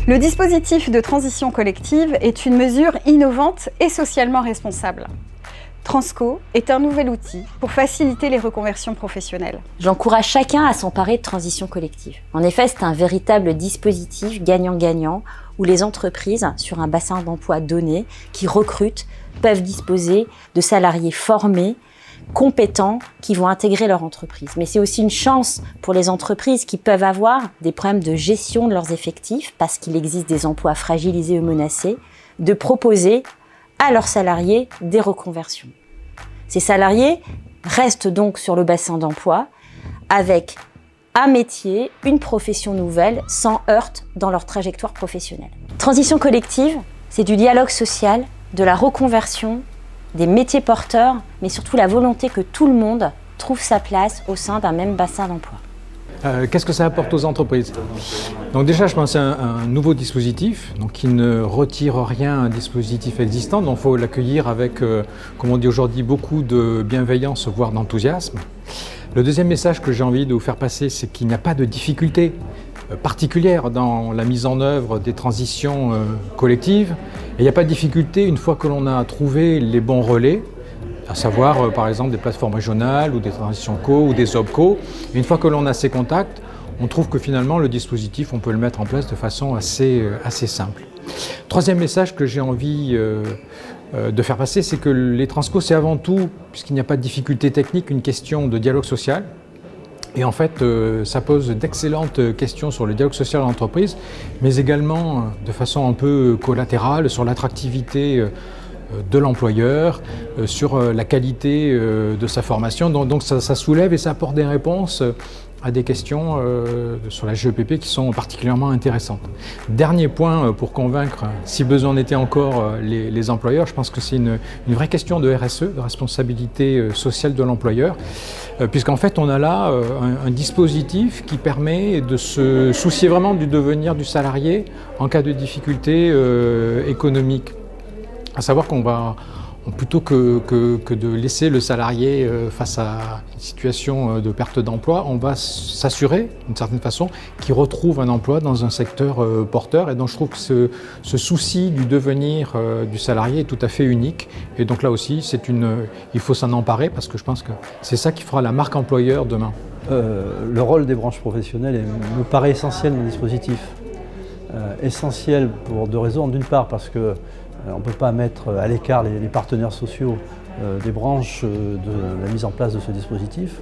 Le dispositif de transition collective est une mesure innovante et socialement responsable. Transco est un nouvel outil pour faciliter les reconversions professionnelles. J'encourage chacun à s'emparer de transition collective. En effet, c'est un véritable dispositif gagnant-gagnant où les entreprises, sur un bassin d'emploi donné, qui recrutent, peuvent disposer de salariés formés, compétents, qui vont intégrer leur entreprise. Mais c'est aussi une chance pour les entreprises qui peuvent avoir des problèmes de gestion de leurs effectifs, parce qu'il existe des emplois fragilisés ou menacés, de proposer à leurs salariés des reconversions. Ces salariés restent donc sur le bassin d'emploi avec un métier, une profession nouvelle, sans heurts dans leur trajectoire professionnelle. Transition collective, c'est du dialogue social, de la reconversion, des métiers porteurs, mais surtout la volonté que tout le monde trouve sa place au sein d'un même bassin d'emploi. Qu'est-ce que ça apporte aux entreprises? Donc déjà, je pense à un nouveau dispositif qui ne retire rien à un dispositif existant, donc il faut l'accueillir avec, comme on dit aujourd'hui, beaucoup de bienveillance, voire d'enthousiasme. Le deuxième message que j'ai envie de vous faire passer, c'est qu'il n'y a pas de difficulté particulière dans la mise en œuvre des transitions collectives. Et il n'y a pas de difficulté une fois que l'on a trouvé les bons relais, à savoir par exemple des plateformes régionales ou des transitions co ou des OPCO. Et une fois que l'on a ces contacts, on trouve que finalement le dispositif, on peut le mettre en place de façon assez simple. Troisième message que j'ai envie de faire passer, c'est que les transco, c'est avant tout, puisqu'il n'y a pas de difficulté technique, une question de dialogue social. Et en fait, ça pose d'excellentes questions sur le dialogue social en entreprise, mais également de façon un peu collatérale sur l'attractivité de l'employeur, sur la qualité de sa formation. Donc ça soulève et ça apporte des réponses à des questions sur la GEPP qui sont particulièrement intéressantes. Dernier point pour convaincre, si besoin en était encore, les employeurs, je pense que c'est une vraie question de RSE, de responsabilité sociale de l'employeur, puisqu'en fait on a là un dispositif qui permet de se soucier vraiment du devenir du salarié en cas de difficulté économique. À savoir qu'on va, plutôt que de laisser le salarié face à une situation de perte d'emploi, on va s'assurer, d'une certaine façon, qu'il retrouve un emploi dans un secteur porteur. Et donc je trouve que ce souci du devenir du salarié est tout à fait unique. Et donc là aussi, il faut s'en emparer parce que je pense que c'est ça qui fera la marque employeur demain. Le rôle des branches professionnelles me paraît essentiel dans le dispositif. Essentiel pour deux raisons. D'une part parce que on ne peut pas mettre à l'écart les partenaires sociaux des branches de la mise en place de ce dispositif.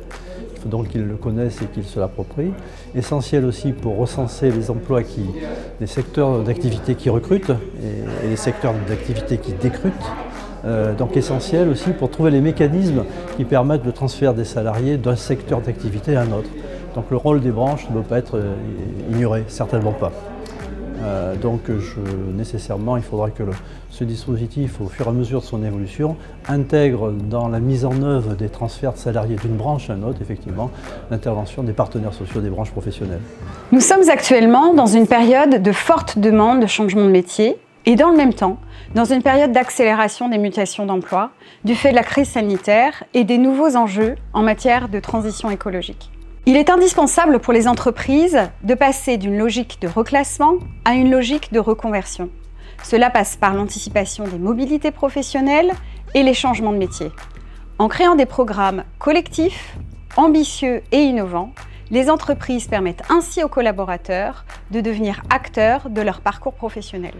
Il faut donc qu'ils le connaissent et qu'ils se l'approprient. Essentiel aussi pour recenser les emplois, les secteurs d'activité qui recrutent et les secteurs d'activité qui décrutent. Donc essentiel aussi pour trouver les mécanismes qui permettent le transfert des salariés d'un secteur d'activité à un autre. Donc le rôle des branches ne doit pas être ignoré, certainement pas. Donc nécessairement, il faudra que ce dispositif, au fur et à mesure de son évolution, intègre dans la mise en œuvre des transferts de salariés d'une branche à une autre, effectivement, l'intervention des partenaires sociaux des branches professionnelles. Nous sommes actuellement dans une période de forte demande de changement de métier et dans le même temps, dans une période d'accélération des mutations d'emploi du fait de la crise sanitaire et des nouveaux enjeux en matière de transition écologique. Il est indispensable pour les entreprises de passer d'une logique de reclassement à une logique de reconversion. Cela passe par l'anticipation des mobilités professionnelles et les changements de métier. En créant des programmes collectifs, ambitieux et innovants, les entreprises permettent ainsi aux collaborateurs de devenir acteurs de leur parcours professionnel.